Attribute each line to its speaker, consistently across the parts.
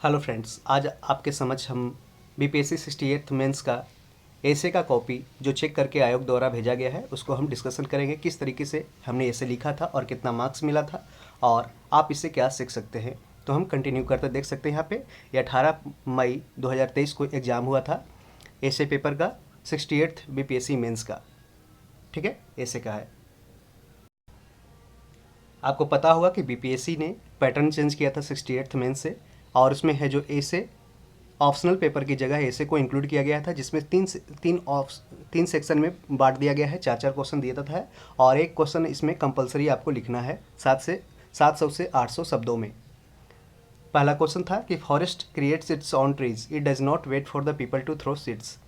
Speaker 1: Hello friends, आज आपके समक्ष हम बीपीएससी 68th मेंस का एसे का कॉपी जो चेक करके आयोग द्वारा भेजा गया है उसको हम डिस्कशन करेंगे। किस तरीके से हमने एसे लिखा था और कितना मार्क्स मिला था और आप इससे क्या सीख सकते हैं। तो हम कंटिन्यू करते देख सकते हैं यहाँ पे ये 18 मई 2023 को एग्ज़ाम हुआ था एसे पेपर का 68th बीपीएससी मेंस का। ठीक है, एसे का है। आपको पता होगा कि बीपीएससी ने पैटर्न चेंज किया था 68th मेंस से, और उसमें है जो एसे ऑप्शनल पेपर की जगह एसे को इंक्लूड किया गया था, जिसमें तीन सेक्शन में बांट दिया गया है। चार चार क्वेश्चन दिया था है और एक क्वेश्चन इसमें कंपलसरी आपको लिखना है 700 से 800 शब्दों में। पहला क्वेश्चन था कि forest creates its on trees, it does not wait for the people to throw seeds.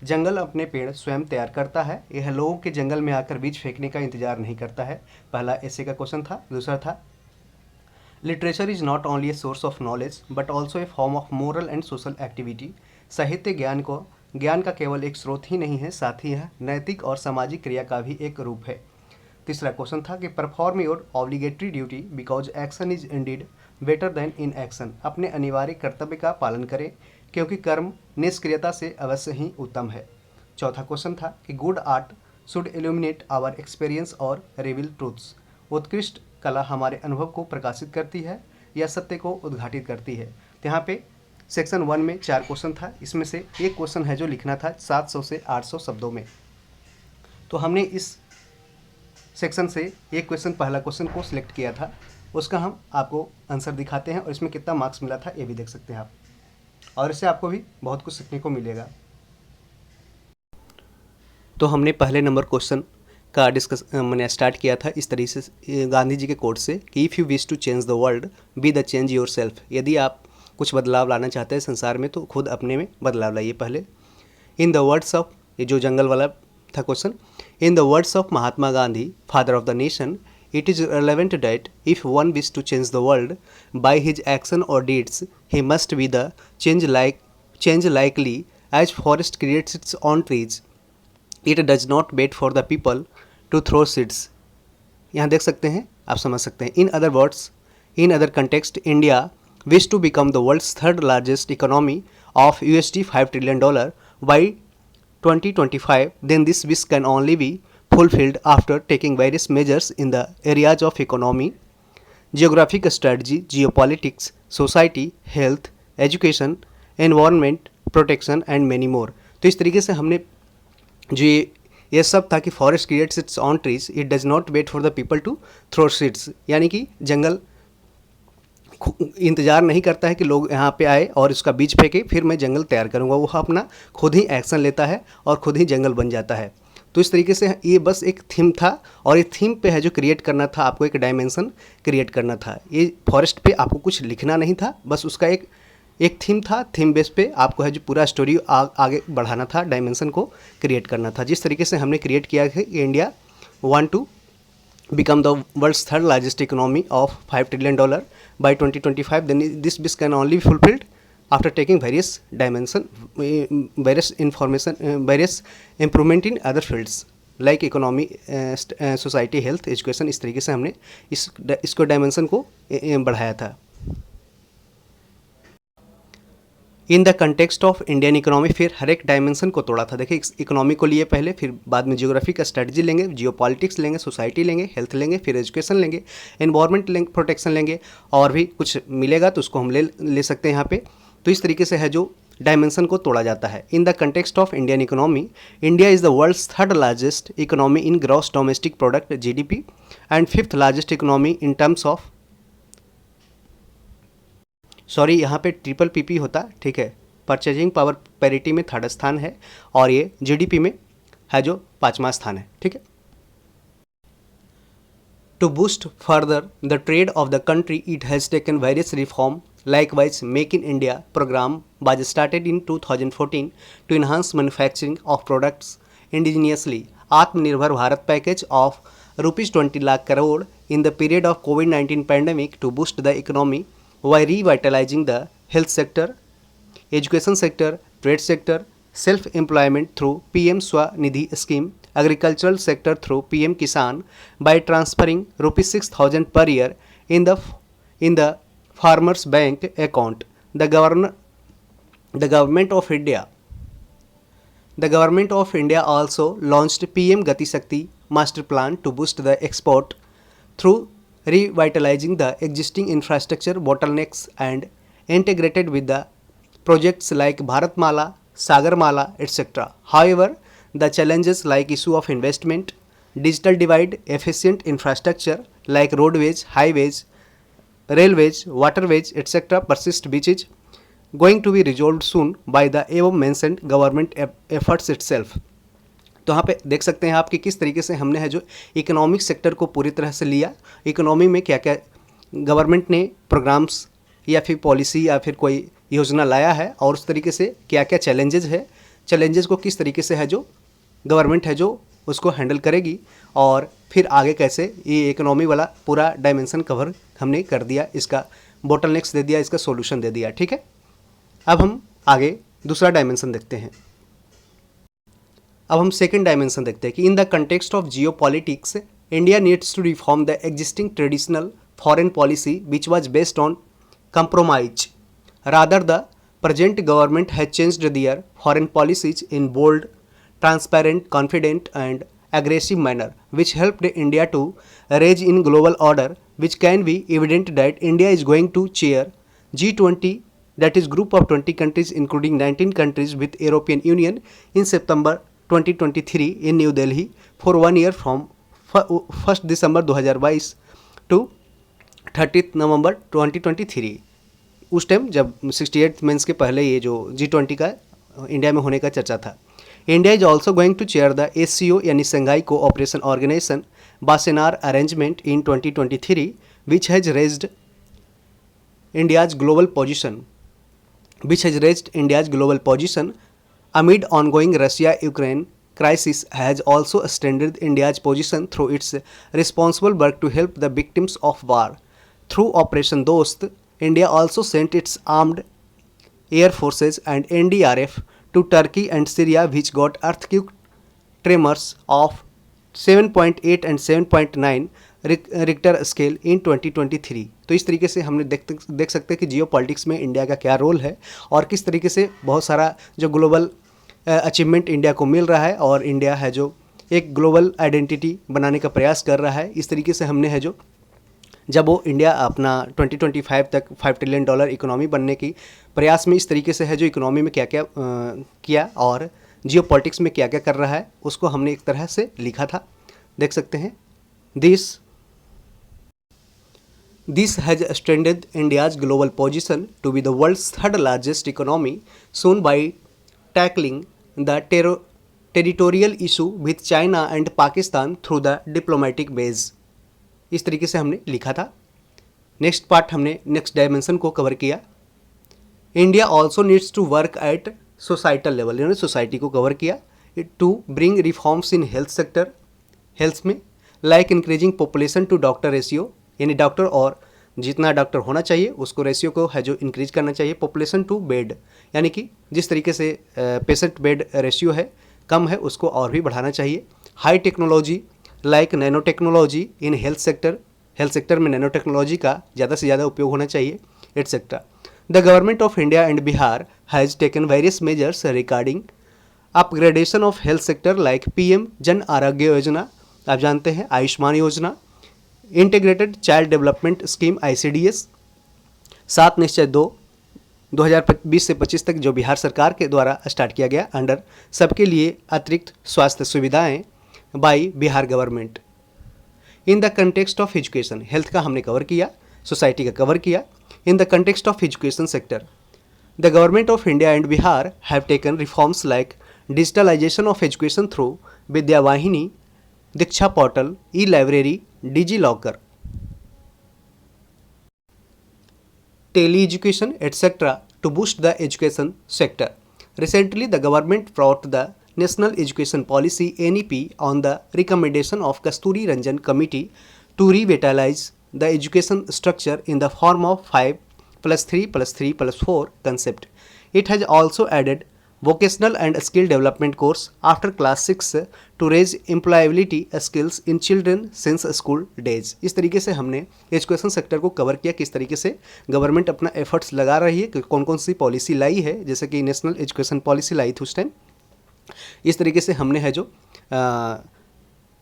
Speaker 1: जंगल अपने पेड़ स्वयं तैयार करता है, यह लोगों के जंगल में आकर बीज फेंकने का इंतजार नहीं करता है। पहला एसे का क्वेश्चन था। दूसरा था literature is not only a source of knowledge but also a form of moral and social activity. साहित्य ज्ञान का केवल एक स्रोत ही नहीं है, साथ ही यह नैतिक और सामाजिक क्रिया का भी एक रूप है। तीसरा क्वेश्चन था कि perform your obligatory duty because action is Indeed better then in action. अपने अनिवार्य कर्तव्य का पालन करें क्योंकि कर्म निष्क्रियता से अवश्य ही उत्तम है। चौथा क्वेश्चन था कि good art should illuminate our experience और रिवील ट्रूथ्स। उत्कृष्ट कला हमारे अनुभव को प्रकाशित करती है या सत्य को उद्घाटित करती है। तो यहाँ पे सेक्शन 1 में 4 क्वेश्चन था, इसमें से एक क्वेश्चन है जो लिखना था 700 से 800 शब्दों में। तो हमने इस सेक्शन से एक क्वेश्चन, पहला क्वेश्चन को सिलेक्ट किया था, उसका हम आपको आंसर दिखाते हैं और इसमें कितना मार्क्स मिला था ये भी देख सकते हैं आप, और इससे आपको भी बहुत कुछ सीखने को मिलेगा। तो हमने पहले नंबर क्वेश्चन का मैंने स्टार्ट किया था इस तरीके से गांधी जी के कोट से कि if you wish to change the world be the change yourself. यदि आप कुछ बदलाव लाना चाहते हैं संसार में तो खुद अपने में बदलाव लाइए पहले। इन द वर्ड्स ऑफ, ये जो जंगल वाला था question, in the words of Mahatma Gandhi father of the nation, it is relevant that if one wish to change the world by his action और deeds he must be the change likely as forest creates its on trees, it does not wait for the people to throw seeds. यहाँ देख सकते हैं, आप समझ सकते हैं। In other words, in other context, India wish to become the world's third largest economy of $5 trillion by 2025, then this wish can only be fulfilled after taking various measures in the areas of economy, geographic strategy, geopolitics, society, health, education, environment, protection and many more। तो इस तरीके से हमने जो ये सब था कि forest creates its on trees, it does not wait for the people to throw seeds, यानी कि जंगल इंतज़ार नहीं करता है कि लोग यहाँ पे आए और इसका बीज फेंके फिर मैं जंगल तैयार करूँगा, वो अपना खुद ही एक्शन लेता है और खुद ही जंगल बन जाता है। तो इस तरीके से ये बस एक थीम था और ये थीम पे है जो क्रिएट करना था, आपको एक डायमेंशन क्रिएट करना था। ये फॉरेस्ट पे आपको कुछ लिखना नहीं था, बस उसका एक थीम था। थीम बेस पे आपको है जो पूरा स्टोरी आगे बढ़ाना था, डायमेंशन को क्रिएट करना था। जिस तरीके से हमने क्रिएट किया है कि India want to become the world's third largest economy of $5 trillion by 2025, then this wish can only be fulfilled after taking various improvement in other fields like economy, society, health, education। इस तरीके से हमने इसको dimension को बढ़ाया था। इन the context of Indian economy, फिर हर एक डायमेंशन को तोड़ा था। देखिए, इकोनॉमी को लिए पहले, फिर बाद में जियोग्राफी का स्ट्रेटजी लेंगे, जियो पॉलिटिक्स लेंगे, सोसाइटी लेंगे, हेल्थ लेंगे, फिर एजुकेशन लेंगे, एनवायरमेंट लेंगे, प्रोटेक्शन लेंगे, और भी कुछ मिलेगा तो उसको हम ले सकते हैं यहाँ पे। तो इस तरीके से है जो डायमेंशन को तोड़ा जाता है। In the context of Indian economy, India is the world's third largest economy in gross domestic product GDP and fifth largest economy in terms of, sorry यहाँ पे ट्रिपल PP होता, ठीक है, परचेजिंग पावर पैरिटी में third स्थान है और ये GDP में है जो 5वां स्थान है। ठीक है। To boost further the trade of the country it has taken various reform, likewise make in India programme was started in 2014 to enhance manufacturing of products indigenously. Atmanirbhar Bharat package of ₹20 lakh crore in the period of COVID-19 pandemic to boost the economy by revitalizing the health sector, education sector, trade sector, self-employment through PM Swanidhi scheme, agricultural sector through PM Kisan by transferring ₹6,000 per year in the farmers bank account। The governor, the government of India, the government of India also launched PM Gati Shakti master plan to boost the export through revitalizing the existing infrastructure bottlenecks and integrated with the projects like Bharatmala, Sagarmala, etc. However, the challenges like issue of investment, digital divide, efficient infrastructure like roadways, highways, railways, waterways, etc. persist, which is going to be resolved soon by the above mentioned government efforts itself. तो यहाँ पे देख सकते हैं आप कि किस तरीके से हमने है जो इकोनॉमिक सेक्टर को पूरी तरह से लिया, इकोनॉमी में क्या क्या गवर्नमेंट ने प्रोग्राम्स या फिर पॉलिसी या फिर कोई योजना लाया है और उस तरीके से क्या क्या चैलेंजेस है, चैलेंजेस को किस तरीके से है जो गवर्नमेंट है जो उसको हैंडल करेगी और फिर आगे कैसे ये इकोनॉमी वाला पूरा डायमेंशन कवर हमने कर दिया, इसका बोटलनेक्स दे दिया, इसका सॉल्यूशन दे दिया। ठीक है, अब हम आगे दूसरा डायमेंशन देखते हैं। अब हम सेकेंड डायमेंशन देखते हैं कि in the context of geo politics India needs to reform the existing traditional foreign policy which was based on compromise. Rather, the present government has changed their foreign policies in bold, transparent, confident, and aggressive manner, which helped India to rise in global order, which can be evident that India is going to chair G20, that is group of 20 countries including 19 countries with European Union in September 2023 in New Delhi for 1 year from 1st December 2022 to 30 नवंबर 2023। उस time जब 68 mains के पहले ये जो G20 का India में होने का चर्चा था। India is also going to chair the SCO यानी Shanghai cooperation organisation Wassenaar arrangement in 2023 which has raised India's global position amid ongoing Russia-Ukraine crisis has also strengthened India's position through its responsible work to help the victims of war. Through Operation Dost, India also sent its armed air forces and NDRF to Turkey and Syria, which got earthquake tremors of 7.8 and 7.9 Richter scale in 2023। तो इस तरीके से हमने देख सकते हैं कि जियो politics में इंडिया का क्या रोल है और किस तरीके से बहुत सारा जो ग्लोबल अचीवमेंट इंडिया को मिल रहा है और इंडिया है जो एक ग्लोबल आइडेंटिटी बनाने का प्रयास कर रहा है। इस तरीके से हमने है जो जब वो इंडिया अपना 2025 तक $5 ट्रिलियन इकोनॉमी बनने की प्रयास में इस तरीके से है जो इकोनॉमी में क्या क्या किया और जियो पॉलिटिक्स में क्या क्या कर रहा है उसको हमने एक तरह से लिखा था, देख सकते हैं। This has strengthened India's global position to be the world's third largest economy soon by tackling the territorial issue with China and Pakistan through the diplomatic ways। इस तरीके से हमने लिखा था। नेक्स्ट पार्ट हमने नेक्स्ट डायमेंशन को cover किया। India also needs to work at societal level, यानी सोसाइटी को कवर किया to bring reforms in health sector, health में like increasing population to doctor ratio, यानी डॉक्टर और जितना डॉक्टर होना चाहिए उसको रेशियो को है जो इंक्रीज करना चाहिए। पॉपुलेशन टू बेड, यानी कि जिस तरीके से पेशेंट बेड रेशियो है कम है उसको और भी बढ़ाना चाहिए। High technology like nano technology in health sector में नैनो टेक्नोलॉजी का ज़्यादा से ज़्यादा उपयोग होना चाहिए etcetera. The government of India and Bihar has taken various measures regarding upgradation of health sector like PM Jan Arogya Yojana, आप जानते हैं आयुष्मान योजना, integrated child development scheme ICDS, 7 निश्चय 2020 से 25 तक जो बिहार सरकार के द्वारा स्टार्ट किया गया अंडर सबके लिए अतिरिक्त स्वास्थ्य सुविधाएं by Bihar government. In the context of education, health का हमने कवर किया, सोसाइटी का कवर किया। In the context of education sector, the government of India and Bihar have taken reforms like digitalisation of education through Vidya Vahini, Diksha portal, e library, DigiLocker, tele-education, etc. to boost the education sector. Recently, the government brought the National Education Policy NEP on the recommendation of Kasturi Ranjan Committee to revitalize the education structure in the form of 5+3+3+4 concept. It has also added vocational and skill development course after class 6 to raise employability skills in children since school days। इस तरीके से हमने education sector को cover किया, किस तरीके से government अपना एफर्ट्स लगा रही है, कौन कौन सी पॉलिसी लाई है, जैसे कि नेशनल एजुकेशन पॉलिसी लाई थी उस टाइम। इस तरीके से हमने है जो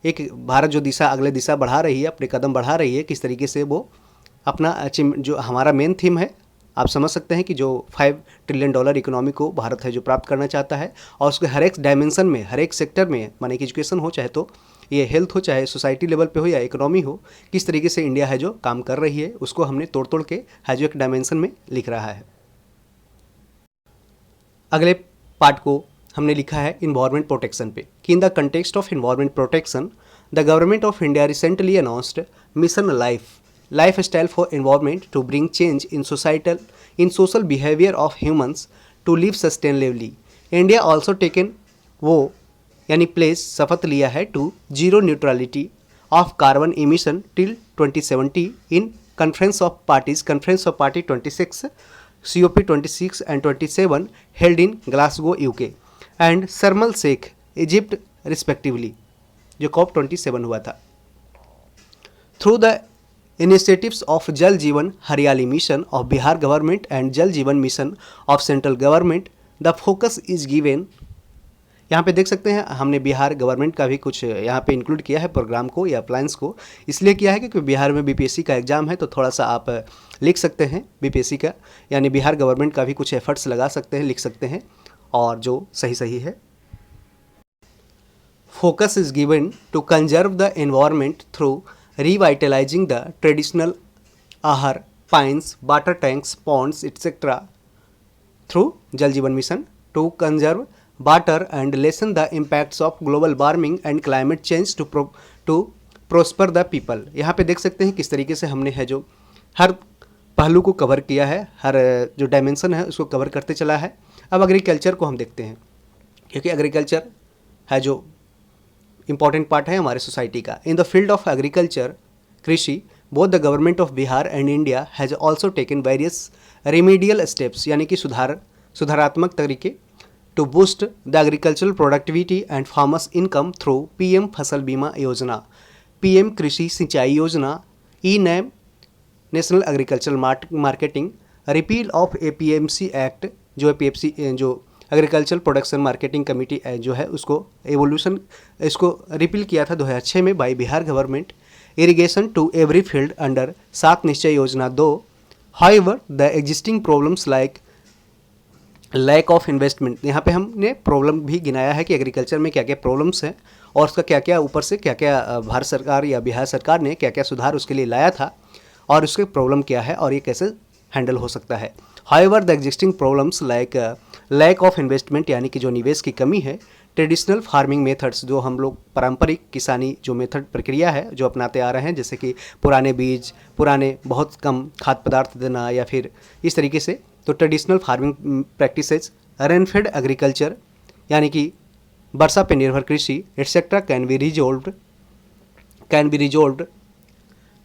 Speaker 1: एक भारत जो दिशा अगले दिशा बढ़ा रही है, अपने कदम बढ़ा रही है, किस तरीके से वो अपना जो हमारा मेन थीम है, आप समझ सकते हैं कि जो $5 ट्रिलियन इकोनॉमी को भारत है जो प्राप्त करना चाहता है, और उसके हर एक डायमेंशन में, हर एक सेक्टर में, माने कि एजुकेशन हो, चाहे तो ये हेल्थ हो, चाहे सोसाइटी लेवल पे हो या इकोनॉमी हो, किस तरीके से इंडिया है जो काम कर रही है, उसको हमने तोड़ तोड़ के है जो एक डायमेंशन में लिख रहा है। अगले पार्ट को हमने लिखा है इन्वायरमेंट प्रोटेक्शन पे, कि in the context of environment protection the government of India recently announced mission lifestyle for environment to bring change in social behavior of humans to live sustainably। India also taken वो यानी place शपथ लिया है to zero neutrality of carbon emission till 2070 in conference of party 26 COP 26 and 27 held in Glasgow UK and Sharm El Sheikh Egypt respectively, जो COP 27 हुआ था। Through the initiatives of Jal Jeevan Haryali mission of Bihar government and Jal Jeevan mission of central government, the focus is given। यहाँ पे देख सकते हैं हमने Bihar government का भी कुछ यहाँ पे इंक्लूड किया है प्रोग्राम को या प्लान्स को, इसलिए किया है क्योंकि बिहार में BPSC का एग्ज़ाम है, तो थोड़ा सा आप लिख सकते हैं BPSC का, यानी बिहार गवर्नमेंट का भी कुछ एफर्ट्स लगा सकते हैं, लिख सकते हैं, और जो सही है। Focus is given to conserve the environment through revitalizing the traditional ahar, pines, water tanks, ponds, etc. through Jal Jeevan Mission to conserve water and lessen the impacts of global warming and climate change to prosper the people। यहाँ पे देख सकते हैं किस तरीके से हमने है जो हर पहलू को कवर किया है, हर जो डायमेंशन है उसको कवर करते चला है। अब एग्रीकल्चर को हम देखते हैं, क्योंकि एग्रीकल्चर है जो इंपॉर्टेंट पार्ट है हमारे सोसाइटी का। In the field of agriculture कृषि both the government of Bihar and India has also taken various remedial steps, यानी कि सुधारात्मक तरीके to boost the agricultural productivity and farmers income through PM Fasal Bima Yojana, PM Krishi Sinchai Yojana, NAM national agricultural marketing, repeal of APMC act, जो APMC जो agriculture production marketing committee जो है उसको इसको रिपील किया था 2006 में by Bihar government. Irrigation to every field under 7 निश्चय योजना 2। However the existing problems like lack of investment, यहाँ पे हमने प्रॉब्लम भी गिनाया है कि एग्रीकल्चर में क्या क्या प्रॉब्लम्स हैं और उसका क्या क्या ऊपर से क्या क्या भारत सरकार या बिहार सरकार ने क्या क्या सुधार उसके लिए लाया था और उसके प्रॉब्लम क्या है और ये कैसे हैंडल हो सकता है। However the existing problems like lack of investment, यानी कि जो निवेश की कमी है, ट्रेडिशनल फार्मिंग मेथड्स, जो हम लोग पारंपरिक किसानी जो मेथड प्रक्रिया है जो अपनाते आ रहे हैं, जैसे कि पुराने बीज, पुराने बहुत कम खाद्य पदार्थ देना या फिर इस तरीके से, तो traditional farming practices, rainfed agriculture यानी कि वर्षा पर निर्भर कृषि etcetera can be resolved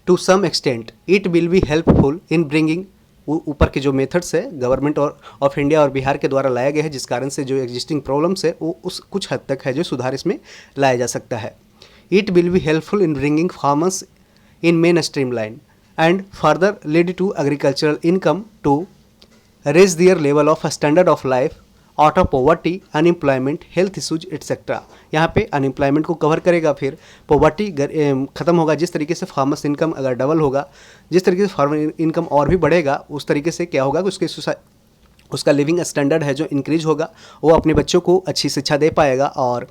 Speaker 1: to some extent. It will be helpful in bringing, ऊपर के जो मेथड्स है गवर्नमेंट ऑफ इंडिया और बिहार के द्वारा लाया गया है, जिस कारण से जो एग्जिस्टिंग प्रॉब्लम्स है वो उस कुछ हद तक है जो सुधार इसमें लाया जा सकता है। It will be helpful in bringing farmers in main stream line and further lead to agricultural income to raise their level of standard of life out of poverty, unemployment, health issues etcetera. यहाँ पे unemployment को cover करेगा, फिर poverty ख़त्म होगा, जिस तरीके से फार्मर्स इनकम अगर डबल होगा, जिस तरीके से फार्मर इनकम और भी बढ़ेगा, उस तरीके से क्या होगा कि उसका लिविंग स्टैंडर्ड है जो इंक्रीज होगा, वो अपने बच्चों को अच्छी शिक्षा दे पाएगा और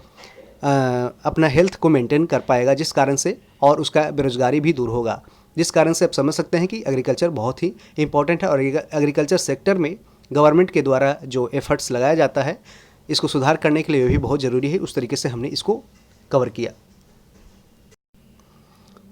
Speaker 1: अपना हेल्थ को मेंटेन कर पाएगा, जिस कारण से, और उसका बेरोजगारी भी दूर होगा, जिस कारण से आप समझ सकते हैं कि एग्रीकल्चर बहुत ही इंपॉर्टेंट है। और एग्रीकल्चर सेक्टर में गवर्नमेंट के द्वारा जो एफर्ट्स लगाया जाता है इसको सुधार करने के लिए भी बहुत ज़रूरी है, उस तरीके से हमने इसको कवर किया।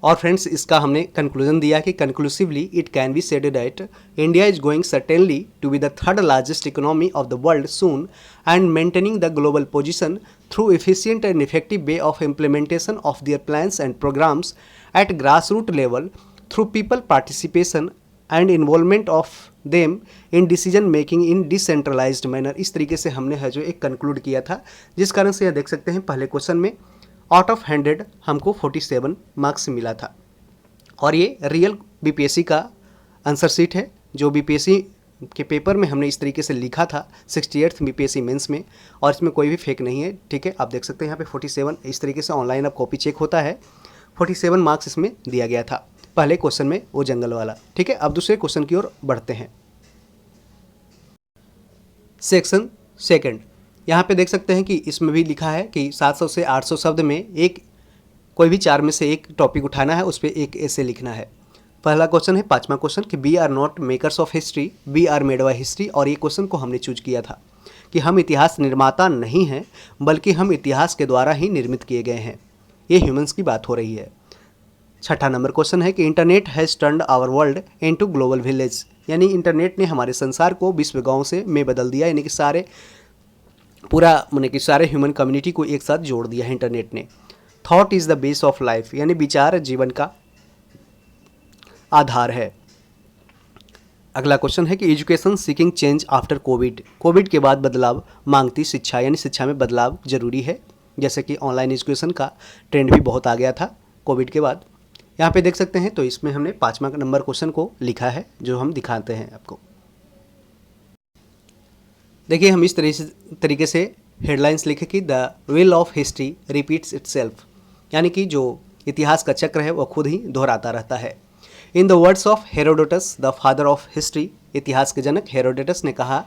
Speaker 1: और फ्रेंड्स, इसका हमने कंक्लूजन दिया कि conclusively it can be said that India is going certainly to be the third largest economy of the world soon and maintaining the global position through efficient and effective way of implementation of their plans and programmes at grass root level through people participation and involvement of them in decision making in decentralised manner. इस तरीके से हमने है जो एक conclude किया था, जिस कारण से यह देख सकते हैं पहले क्वेश्चन में आउट ऑफ 100 हमको 47 मार्क्स मिला था। और ये रियल बीपीएससी का आंसर शीट है जो बीपीएससी के पेपर में हमने इस तरीके से लिखा था 68th बीपीएससी मेंस में, और इसमें कोई भी फेक नहीं है। ठीक है, आप देख सकते हैं यहाँ पे 47 इस तरीके से ऑनलाइन अब कॉपी चेक होता है, 47 मार्क्स इसमें दिया गया था पहले क्वेश्चन में, वो जंगल वाला। ठीक है, अब दूसरे क्वेश्चन की ओर बढ़ते हैं। सेक्शन सेकंड, यहाँ पे देख सकते हैं कि इसमें भी लिखा है कि 700 से 800 शब्द में एक कोई भी 4 में से एक टॉपिक उठाना है, उस पर एक ऐसे लिखना है। पहला क्वेश्चन है 5वां क्वेश्चन कि we are not makers of history, we are made by history. और ये क्वेश्चन को हमने चूज किया था कि हम इतिहास निर्माता नहीं हैं, बल्कि हम इतिहास के द्वारा ही निर्मित किए गए हैं। ये ह्यूमंस की बात हो रही है। छठा नंबर क्वेश्चन है कि internet has turned our world into global village, यानी इंटरनेट ने हमारे संसार को विश्व गांव से में बदल दिया, यानी कि सारे ह्यूमन कम्युनिटी को एक साथ जोड़ दिया है इंटरनेट ने। Thought is the base of life, यानी विचार जीवन का आधार है। अगला क्वेश्चन है कि education seeking change after Covid, Covid के बाद बदलाव मांगती शिक्षा, यानी शिक्षा में बदलाव जरूरी है, जैसे कि ऑनलाइन एजुकेशन का ट्रेंड भी बहुत आ गया था कोविड के बाद। यहाँ पे देख सकते हैं, तो इसमें हमने 5वां नंबर क्वेश्चन को लिखा है जो हम दिखाते हैं आपको। देखिए, हम इस तरीके से हेडलाइंस लिखे कि the wheel of history repeats itself, यानी कि जो इतिहास का चक्र है वह खुद ही दोहराता रहता है। In the words of Herodotus the father of history, इतिहास के जनक हेरोडोटस ने कहा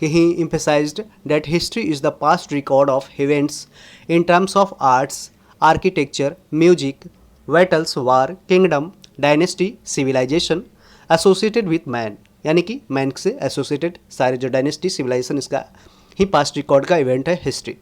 Speaker 1: कि he emphasised that history is the past record of events in terms of arts, architecture, music, battles, war, kingdom, dynasty, civilisation associated with man, यानी कि man से associated सारे जो डायनेस्टी सिविलाइजेशन इसका ही पास्ट रिकॉर्ड का इवेंट है history.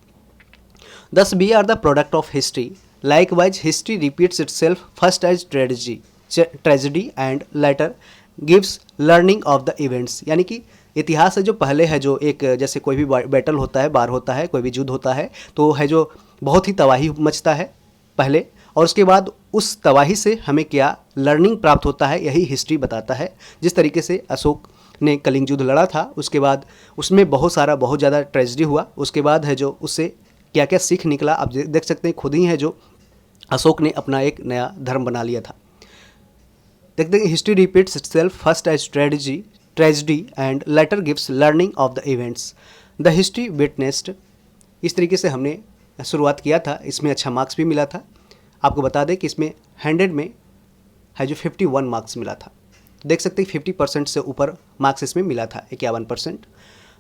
Speaker 1: Thus we are the product of history, likewise history repeats itself first as tragedy and later gives learning of the events, यानी कि इतिहास है जो पहले है, जो एक जैसे कोई भी बैटल होता है, बार होता है, कोई भी युद्ध होता है, तो है जो बहुत ही तबाही मचता है पहले, और उसके बाद उस तबाही से हमें क्या लर्निंग प्राप्त होता है, यही हिस्ट्री बताता है। जिस तरीके से अशोक ने कलिंग युद्ध लड़ा था, उसके बाद उसमें बहुत ज़्यादा ट्रेजेडी हुआ, उसके बाद है जो उससे क्या क्या सीख निकला, आप देख सकते हैं खुद ही है जो अशोक ने अपना एक नया धर्म बना लिया था। देखते हैं history repeats itself first as tragedy and later gives learning of the events the history witnessed. इस तरीके से हमने शुरुआत किया था, इसमें अच्छा मार्क्स भी मिला था। आपको बता दें कि इसमें 100 में है जो 51 मार्क्स मिला था, देख सकते हैं 50% से ऊपर मार्क्स इसमें मिला था, 51%।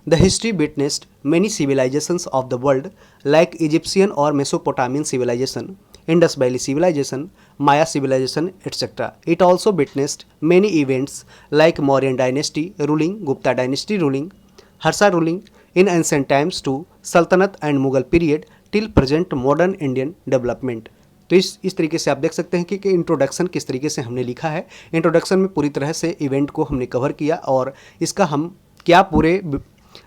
Speaker 1: The history witnessed many civilisations of the world like Egyptian और Mesopotamian civilisation, Indus valley civilisation, Maya civilisation etcetera. It also witnessed many events like Mauryan dynasty ruling, Gupta dynasty ruling, Harsha ruling in ancient times to सल्तनत and Mughal period till present modern Indian development. तो इस तरीके से आप देख सकते हैं कि इंट्रोडक्शन किस तरीके से हमने लिखा है। इंट्रोडक्शन में पूरी तरह से इवेंट को हमने कवर किया, और इसका हम क्या पूरे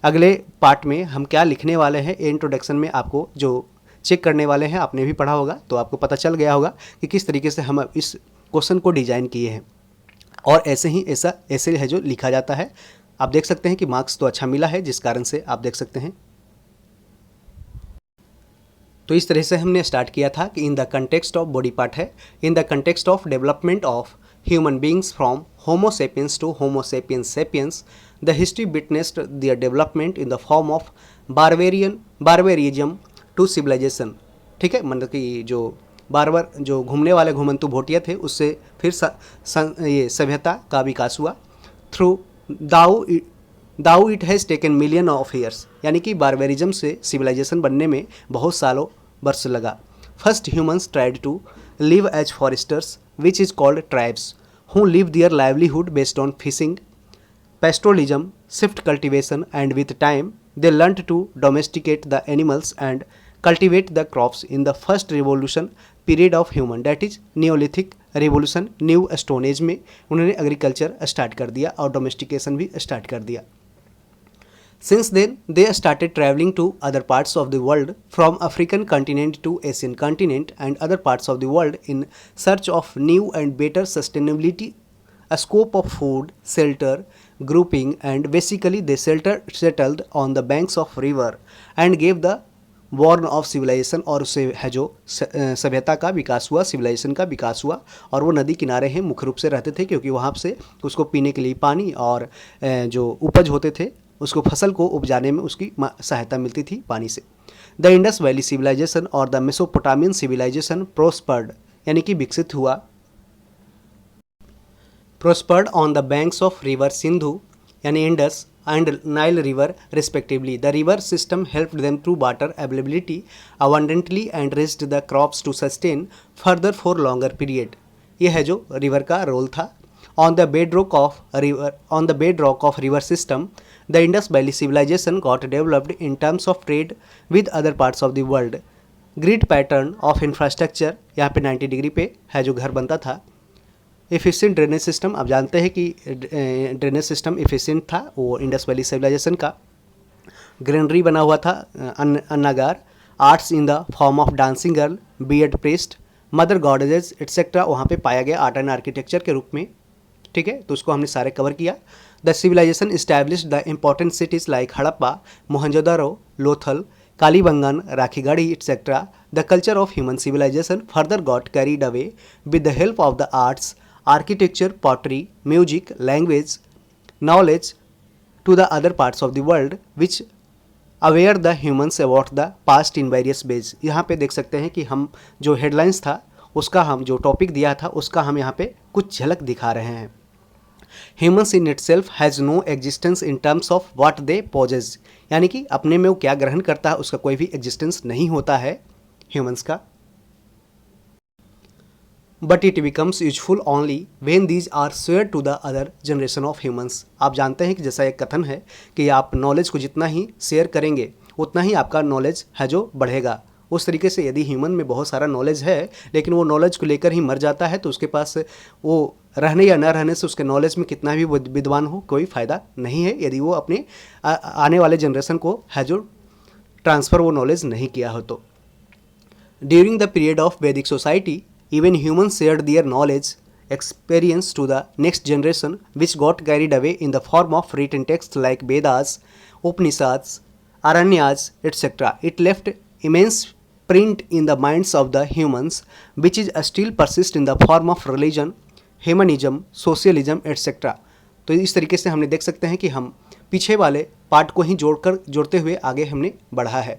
Speaker 1: अगले पार्ट में हम क्या लिखने वाले हैं, इंट्रोडक्शन में आपको जो चेक करने वाले हैं, आपने भी पढ़ा होगा तो आपको पता चल गया होगा कि किस तरीके से हम इस क्वेश्चन को डिज़ाइन किए हैं, और ऐसे है जो लिखा जाता है। आप देख सकते हैं कि मार्क्स तो अच्छा मिला है, जिस कारण से आप देख सकते हैं। तो इस तरह से हमने स्टार्ट किया था कि in the context of body part है, in the context of development of human beings from Homo sapiens to Homo sapiens sapiens, the history witnessed their development in the form of barbarism to civilisation. ठीक है, मतलब कि जो घूमने वाले घुमंतु भोटिया थे, उससे फिर ये सभ्यता का विकास हुआ। Through Dau it has taken million of years, यानी कि बारबेरिज्म से सिविलाइजेशन बनने में बहुत सालों वर्ष लगा। First humans tried to live as foresters which is called tribes who live their livelihood based on fishing, pastoralism, shift cultivation, and with time they learned to domesticate the animals and cultivate the crops in the first revolution period of human, that is neolithic revolution, new stone age में उन्होंने agriculture start कर दिया और domestication भी start कर दिया। Since then they started traveling to other parts of the world, from African continent to Asian continent and other parts of the world in search of new and better sustainability a scope of food, shelter, grouping, and basically they settled on the banks of river and gave the born of civilisation. और उससे है जो सभ्यता का विकास हुआ, civilisation का विकास हुआ। और वो नदी किनारे हैं मुख्य रूप से रहते थे, क्योंकि वहाँ से उसको पीने के लिए पानी और जो उपज होते थे उसको फसल को उपजाने में उसकी सहायता मिलती थी पानी से। द इंडस वैली सिविलाइजेशन और द मेसोपोटामियन सिविलाइजेशन प्रोस्पर्ड, यानी कि विकसित हुआ, prospered on the banks of river Sindhu यानी Indus and Nile River respectively. The river system helped them through water availability abundantly and raised the crops to sustain further for longer period. यह है जो river का role था। On the bedrock of river system, the Indus Valley civilization got developed in terms of trade with other parts of the world. Grid pattern of infrastructure, यहाँ पे 90 degree पे है जो घर बनता था। एफिशिएंट ड्रेनेज सिस्टम, आप जानते हैं कि ड्रेनेज सिस्टम एफिशिएंट था वो इंडस वैली सिविलाइजेशन का। ग्रीनरी बना हुआ था, अन्नागार। Arts in the form of dancing girl, beard priest, mother goddesses etcetera वहाँ पे पाया गया आर्ट एंड आर्किटेक्चर के रूप में। ठीक है, तो उसको हमने सारे कवर किया। The civilisation established the important cities like Harappa, Mohenjodaro, Lothal, Kalibangan, Rakhigarhi etcetera. The culture of human civilisation further got carried away with the help of the arts, architecture, pottery, music, language, knowledge to the other parts of the world which aware the humans about the past in various ways। यहाँ पे देख सकते हैं कि हम जो headlines था उसका, हम जो टॉपिक दिया था उसका हम यहाँ पे कुछ झलक दिखा रहे हैं। Humans in itself has no existence in terms of what they possess, यानी कि अपने में वो क्या ग्रहण करता है उसका कोई भी एग्जिस्टेंस नहीं होता है ह्यूमंस का। But it becomes useful only when these are share to the other generation of humans. आप जानते हैं कि जैसा एक कथन है कि आप नॉलेज को जितना ही शेयर करेंगे उतना ही आपका नॉलेज है जो बढ़ेगा। उस तरीके से यदि ह्यूमन में बहुत सारा नॉलेज है लेकिन वो नॉलेज को लेकर ही मर जाता है तो उसके पास वो रहने या न रहने से उसके नॉलेज में कितना भी विद्वान हो कोई फ़ायदा नहीं है, यदि वो अपने आने वाले जनरेशन को है जो ट्रांसफ़र वो नॉलेज नहीं किया हो तो। ड्यूरिंग द पीरियड ऑफ वैदिक society even humans shared their knowledge experience to the next generation which got carried away in the form of written texts like Vedas, Upanishads, Aranyas, etc. It left immense print in the minds of the humans which is still persist in the form of religion, humanism, socialism, etc. तो इस तरीके से हमने देख सकते हैं कि हम पीछे वाले पार्ट को ही जोड़ते हुए आगे हमने बढ़ा है।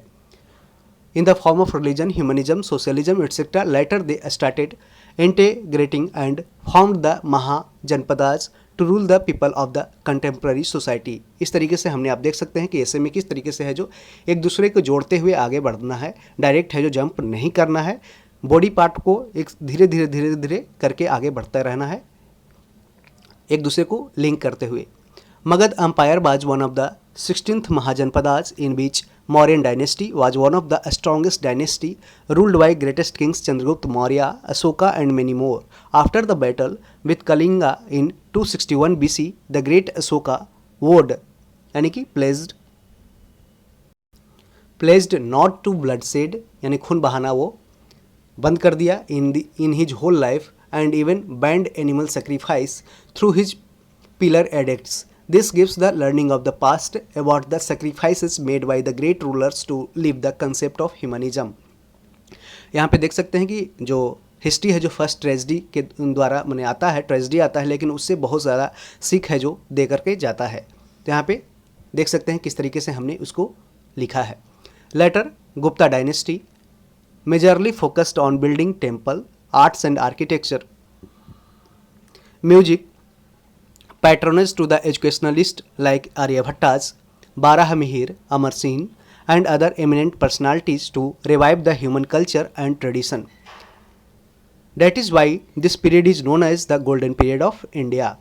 Speaker 1: In the form of religion, humanism, socialism, etc. Later they started integrating and formed the Mahajanpadas to rule the people of the contemporary society. इस तरीके से हमने आप देख सकते हैं कि ऐसे में किस तरीके से है जो एक दूसरे को जोड़ते हुए आगे बढ़ना है, डायरेक्ट है जो जंप नहीं करना है, बॉडी पार्ट को एक धीरे धीरे करके आगे बढ़ता रहना है एक दूसरे को लिंक करते हुए। Magad Empire was one of the 16th Mahajanpadas in which Mauryan dynasty was one of the strongest dynasty ruled by greatest kings Chandragupta Maurya, Asoka and many more. After the battle with Kalinga in 261 BC, the great Asoka vowed यानी कि pledged not to bloodshed यानी खून बहाना वो बंद कर दिया in his whole life and even banned animal sacrifice through his pillar edicts. This gives the learning of the past about the sacrifices made by the great rulers to live the concept of humanism. यहाँ पे देख सकते हैं कि जो history है जो first tragedy के द्वारा मैंने आता है, ट्रेजिडी आता है लेकिन उससे बहुत ज़्यादा सीख है जो दे करके जाता है। तो यहाँ पे देख सकते हैं किस तरीके से हमने उसको लिखा है। Later Gupta dynasty majorly focused on building temple, arts and architecture, music, patronage to the educationalists like Aryabhattas, Barahmihir, Amar Singh and other eminent personalities to revive the human culture and tradition. That is why this period is known as the golden period of India.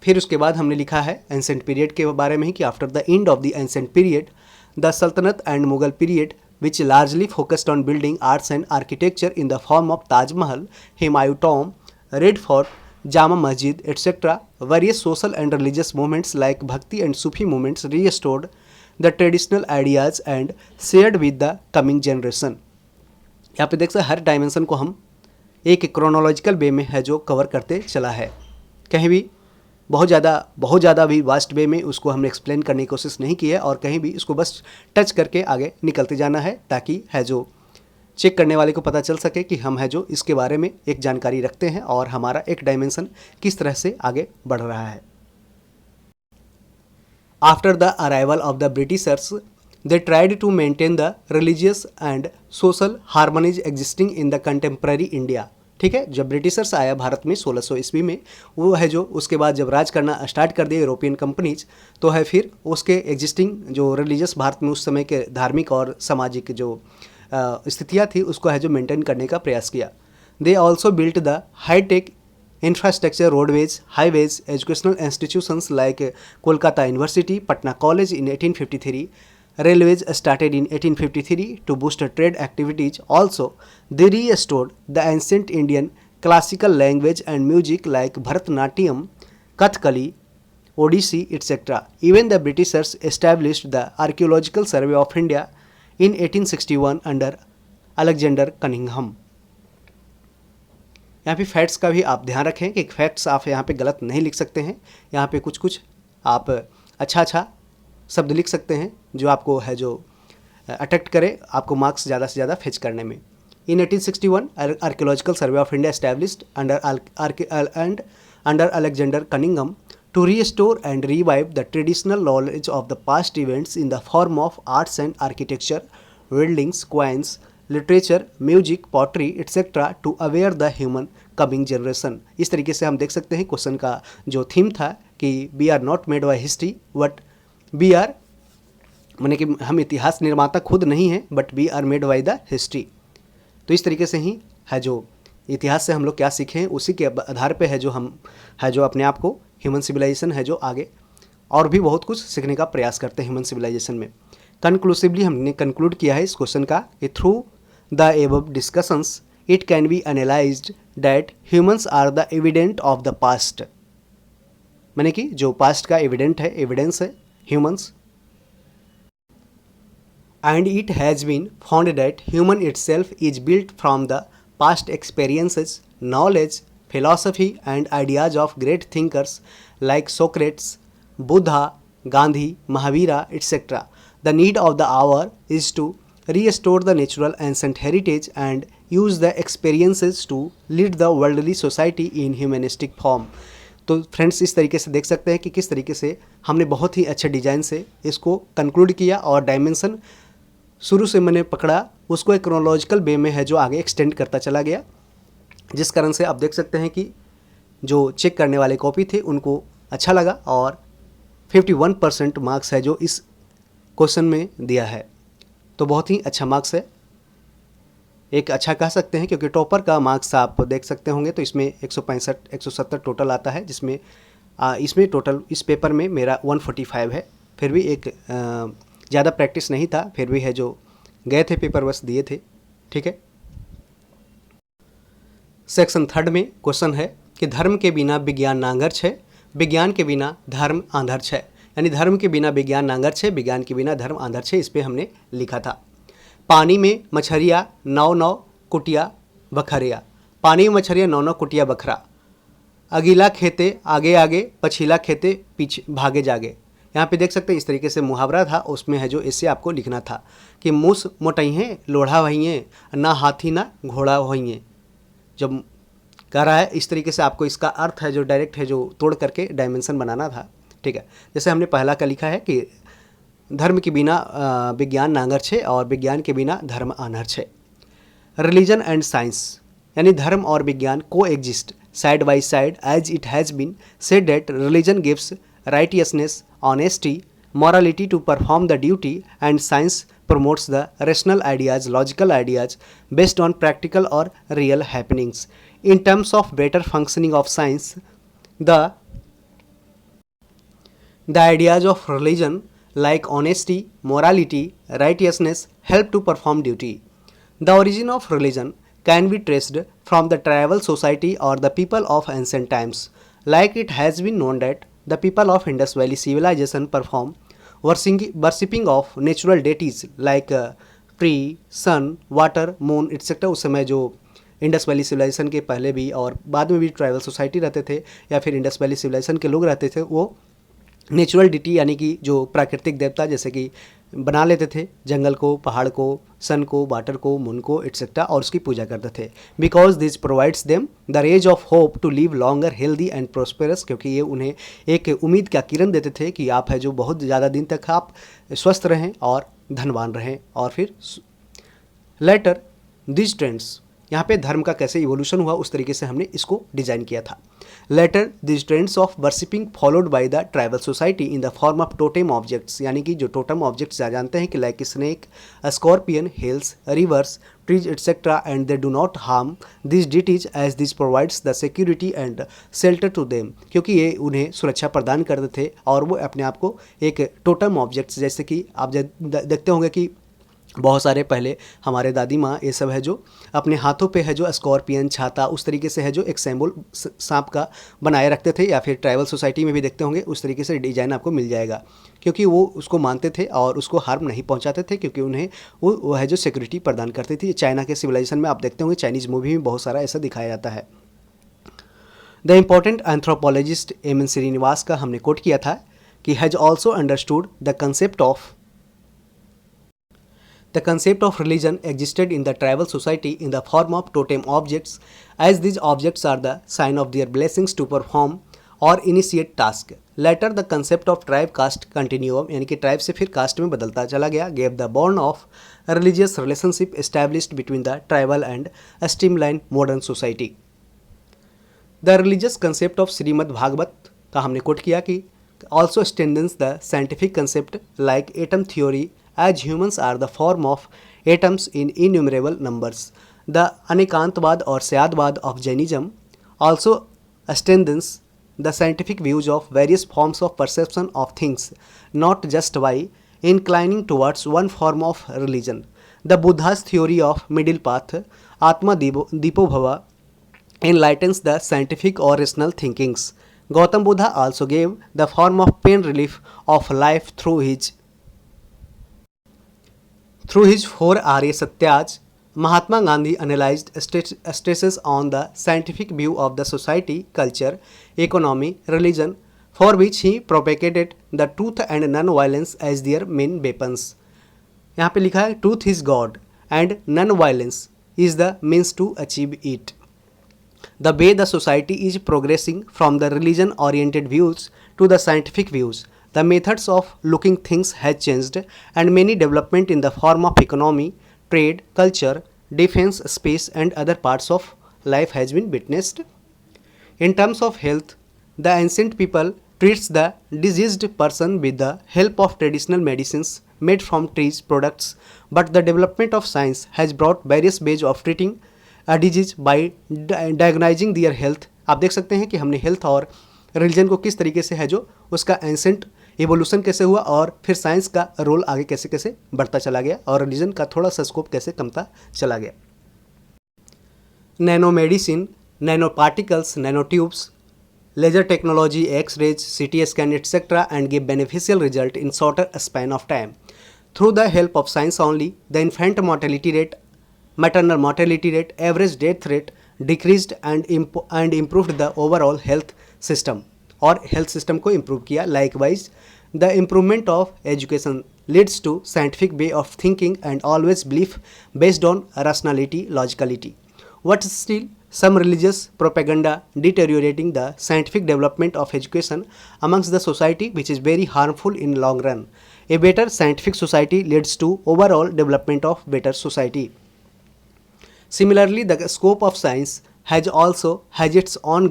Speaker 1: फिर उसके बाद हमने लिखा है ancient period के बारे में ही कि after the end of the ancient period the सल्तनत and Mughal period which largely focused on building arts and architecture in the form of Taj Mahal, Humayun Tomb, Red Fort, Jama Masjid, etc. Various social and religious movements like Bhakti and Sufi movements restored the traditional ideas and shared with the coming generation. यहाँ पे देख सकते हर dimension को हम एक chronological वे में है जो कवर करते चला है। कहीं भी बहुत ज़्यादा भी वास्ट वे में उसको हमने एक्सप्लेन करने की कोशिश नहीं की है, और कहीं भी इसको बस टच करके आगे निकलते जाना है, ताकि है जो चेक करने वाले को पता चल सके कि हम है जो इसके बारे में एक जानकारी रखते हैं और हमारा एक डायमेंशन किस तरह से आगे बढ़ रहा है। After the arrival of the Britishers they tried to maintain the religious and social harmonies existing in the contemporary India। ठीक है, जब ब्रिटिशर्स आया भारत में 1600 ईस्वी में, वो है जो उसके बाद जब राज करना स्टार्ट कर दिया यूरोपियन कंपनीज, तो है फिर उसके एग्जिस्टिंग जो रिलीजियस भारत में उस समय के धार्मिक और सामाजिक जो स्थितियाँ थी उसको है जो मेंटेन करने का प्रयास किया। They also built the high tech infrastructure, roadways, highways, educational institutions like Kolkata University, Patna College in 1853, railways started in 1853 to boost trade activities. Also, they restored the ancient Indian classical language and music like Bharatanatyam, Kathakali, Odissi, etc. Even the Britishers established the Archaeological Survey of India in 1861 under Alexander Cunningham। यहाँ पे facts का भी आप ध्यान रखें कि facts आप यहाँ पे गलत नहीं लिख सकते हैं। यहाँ पे कुछ कुछ आप अच्छा शब्द लिख सकते हैं जो आपको है जो अट्रैक्ट करे, आपको मार्क्स ज़्यादा से ज़्यादा फेच करने में। इन 1861 archaeological survey of India established under Alexander Cunningham to restore and revive the traditional knowledge of the past events in the form of arts and architecture, buildings, coins, literature, music, pottery, etc. to aware the human coming generation। इस तरीके से हम देख सकते हैं question का जो थीम था कि we are not made by history but we are, माने कि हम इतिहास निर्माता खुद नहीं हैं but we are made by the history. तो इस तरीके से ही है जो इतिहास से हम लोग क्या सीखें उसी के आधार पे है जो हम है जो अपने आप को ह्यूमन सिविलाइजेशन है जो आगे और भी बहुत कुछ सीखने का प्रयास करते हैं ह्यूमन सिविलाइजेशन में। कंक्लूसिवली हमने कंक्लूड किया है इस क्वेश्चन का कि through the above discussions it can be analysed that humans are the evident of the past, माने कि जो पास्ट का एविडेंट है, एविडेंस है humans, and it has been found that human itself is built from the past experiences, knowledge, philosophy and ideas of great thinkers like Socrates, Buddha, Gandhi, Mahavira, etc. The need of the hour is to restore the natural ancient heritage and use the experiences to lead the worldly society in humanistic form। तो friends इस तरीके से देख सकते हैं कि किस तरीके से हमने बहुत ही अच्छे डिज़ाइन से इसको कंक्लूड किया और डायमेंशन शुरू से मैंने पकड़ा उसको एक क्रोनोलॉजिकल वे में है जो आगे एक्सटेंड करता चला गया, जिस कारण से आप देख सकते हैं कि जो चेक करने वाले कॉपी थे उनको अच्छा लगा और 51% मार्क्स है जो इस क्वेश्चन में दिया है। तो बहुत ही अच्छा मार्क्स है, एक अच्छा कह सकते हैं, क्योंकि टॉपर का मार्क्स आप देख सकते होंगे तो इसमें 165 170 टोटल आता है, जिसमें इसमें टोटल इस पेपर में मेरा 145 है। फिर भी एक ज़्यादा प्रैक्टिस नहीं था, फिर भी है जो गए थे पेपर बस दिए थे। ठीक है, सेक्शन 3 में क्वेश्चन है कि धर्म के बिना विज्ञान नांगर है, विज्ञान के बिना धर्म आंधर है। यानी धर्म के बिना विज्ञान नांगर है, विज्ञान के बिना धर्म आंधर है। इस पर हमने लिखा था पानी में मछरिया 9 कुटिया बखरिया, पानी में मछरिया 9 कुटिया बखरा, अगीला खेते आगे आगे पछीला खेते पीछे भागे जागे। यहाँ पे देख सकते हैं इस तरीके से मुहावरा था, उसमें है जो इससे आपको लिखना था कि मूस मोटई हैं लोढ़ा वहीं ना हाथी ना घोड़ा वहीं। जब कह रहा है इस तरीके से आपको इसका अर्थ है जो डायरेक्ट है जो तोड़ करके डायमेंशन बनाना था। ठीक है, जैसे हमने पहला का लिखा है कि धर्म के बिना विज्ञान नांगर छे और विज्ञान के बिना धर्म आनर छे। रिलीजन एंड साइंस, यानी धर्म और विज्ञान को exist side by side as it has been said that religion gives righteousness, honesty, morality to perform the duty, and science promotes the rational ideas, logical ideas based on practical or real happenings. In terms of better functioning of science, the ideas of religion like honesty, morality, righteousness help to perform duty. The origin of religion can be traced from the tribal society or the people of ancient times. Like it has been known that the people of Indus Valley civilization perform worshipping of natural deities like tree, sun, water, moon etc. उस समय जो Indus valley civilisation के पहले भी और बाद में भी ट्राइबल सोसाइटी रहते थे या फिर इंडस वैली सिविलाइजेशन के लोग रहते थे, वो नेचुरल डिटी यानी कि जो प्राकृतिक देवता जैसे कि बना लेते थे जंगल को, पहाड़ को, सन को, वाटर को, मून को एट्सेट्रा, और उसकी पूजा करते थे। Because this provides them the rays of hope to live longer healthy and prosperous, क्योंकि ये उन्हें एक उम्मीद का किरण देते थे कि आप है जो बहुत ज़्यादा दिन तक आप स्वस्थ रहें और धनवान रहें। और फिर लेटर दिस ट्रेंड्स, यहाँ पे धर्म का कैसे इवोल्यूशन हुआ उस तरीके से हमने इसको डिजाइन किया था। Later this trends of worshipping followed by the tribal society in the form of totem objects, यानी कि जो टोटम ऑब्जेक्ट्स जानते हैं कि like snake, scorpion, hills, rivers, trees etcetera, and they do not harm this deities as this provides the security and shelter to them, क्योंकि ये उन्हें सुरक्षा प्रदान करते थे और वो अपने आप को एक टोटम ऑब्जेक्ट्स, जैसे कि आप देखते होंगे कि बहुत सारे पहले हमारे दादी माँ ये सब है जो अपने हाथों पे है जो स्कॉर्पियन, छाता, उस तरीके से है जो एक सिंबल सांप का बनाए रखते थे, या फिर ट्राइबल सोसाइटी में भी देखते होंगे उस तरीके से डिजाइन आपको मिल जाएगा, क्योंकि वो उसको मानते थे और उसको हार्म नहीं पहुंचाते थे, क्योंकि उन्हें वो है जो सिक्योरिटी प्रदान करती थी। चाइना के सिविलाइजेशन में आप देखते होंगे, चाइनीज़ मूवी में बहुत सारा ऐसा दिखाया जाता है। The important anthropologist M N Srinivas का हमने कोट किया था कि has also understood the concept of The concept of religion existed in the tribal society in the form of totem objects, as these objects are the sign of their blessings to perform or initiate task. Later, the concept of tribe caste continuum, यानी कि tribe से फिर caste में बदलता चला गया, gave the bond of religious relationship established between the tribal and streamlined modern society. The religious concept of Shrimad Bhagavat का हमने कोट किया कि also strengthens the scientific concept like atom theory, as humans are the form of atoms in innumerable numbers. The Anikantvad or Syadvad of Jainism also strengthens the scientific views of various forms of perception of things, not just by inclining towards one form of religion. The Buddha's theory of middle path, Atma Dipo Bhava, enlightens the scientific or rational thinkings. Gautam Buddha also gave the form of pain relief of life through his 4 Arya Satyas. Mahatma Gandhi analyzed stresses on the scientific view of the society, culture, economy, religion, for which he propagated the truth and non-violence as their main weapons. यहाँ पे लिखा है truth is God and non-violence is the means to achieve it. The way the society is progressing from the religion-oriented views to the scientific views, the methods of looking things has changed, and many development in the form of economy, trade, culture, defense, space, and other parts of life has been witnessed. In terms of health, the ancient people treats the diseased person with the help of traditional medicines made from trees products, but the development of science has brought various ways of treating a disease by diagnosing their health. आप देख सकते हैं कि हमने health और religion को किस तरीके से है जो उसका एंसेंट इवोल्यूशन कैसे हुआ और फिर साइंस का रोल आगे कैसे कैसे बढ़ता चला गया और रिलीजन का थोड़ा सा स्कोप कैसे कमता चला गया। Nano medicine, nano particles, nano tubes, laser technology, x rays, CT scan etcetera and give beneficial result in shorter span of time. Through the help of science only, the infant mortality rate, maternal mortality rate, average death rate decreased and improved the overall health system और health system को improve किया. Likewise, the improvement of education leads to scientific way of thinking and always belief based on rationality, logicality. What still some religious propaganda deteriorating the scientific development of education amongst the society, which is very harmful in long run. A better scientific society leads to overall development of better society. Similarly, the scope of science has its own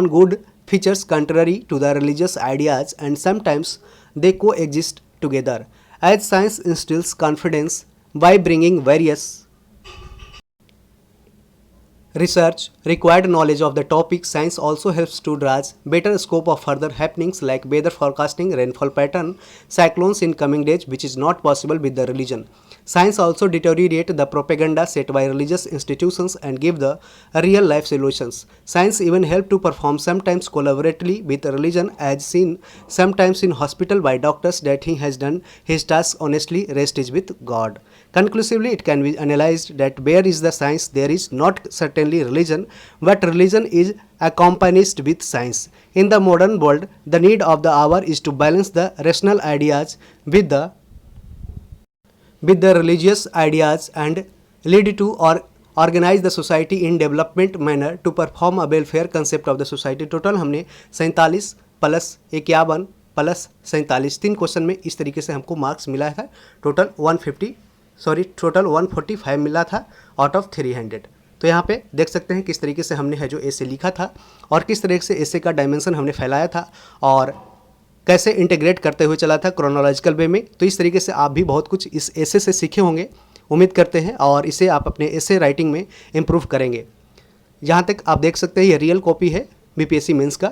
Speaker 1: good features contrary to the religious ideas, and sometimes they coexist together. As science instills confidence by bringing various research, required knowledge of the topic, science also helps to draw better scope of further happenings like weather forecasting, rainfall pattern, cyclones in coming days, which is not possible with the religion. Science also deteriorate the propaganda set by religious institutions and give the real life solutions. Science even help to perform sometimes collaboratively with religion, as seen sometimes in hospital by doctors that he has done his task honestly, rest is with God. Conclusively, it can be analyzed that where is the science, there is not certainly religion, but religion is accompanied with science. In the modern world, the need of the hour is to balance the rational ideas with the religious ideas and lead to or organize the society in development manner to perform a welfare concept of the society. Total हमने 47 plus 51 plus 47 तीन question में इस तरीके से हमको marks मिला था। Total 145 मिला था आउट ऑफ 300। तो यहाँ पे देख सकते हैं किस तरीके से हमने है जो ऐसे लिखा था और किस तरीके से ऐसे का डायमेंशन हमने फैलाया था और कैसे इंटीग्रेट करते हुए चला था क्रोनोलॉजिकल वे में। तो इस तरीके से आप भी बहुत कुछ इस ऐसे से सीखे होंगे उम्मीद करते हैं और इसे आप अपने ऐसे राइटिंग में इम्प्रूव करेंगे। जहाँ तक आप देख सकते हैं ये रियल कॉपी है बीपीएससी मेंस का,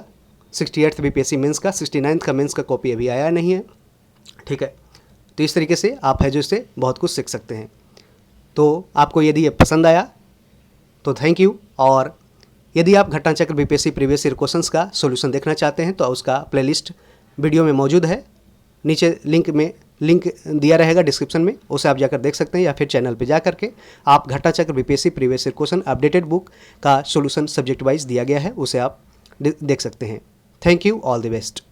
Speaker 1: 68th बीपीएससी मेंस का, 69th का मेंस का कॉपी अभी आया नहीं है, ठीक है। तो इस तरीके से आप है जो इससे बहुत कुछ सीख सकते हैं। तो आपको यदि ये पसंद आया तो थैंक यू, और यदि आप घटना चक्र बीपीएससी प्रीवियस ईयर क्वेश्चंस का सॉल्यूशन देखना चाहते हैं तो उसका प्लेलिस्ट वीडियो में मौजूद है, नीचे लिंक दिया रहेगा डिस्क्रिप्शन में, उसे आप जाकर देख सकते हैं या फिर चैनल पे जा करके आप घटना चक्र BPSC previous year question updated book का सॉल्यूशन सब्जेक्ट वाइज दिया गया है, उसे आप देख सकते हैं। Thank you, all the best.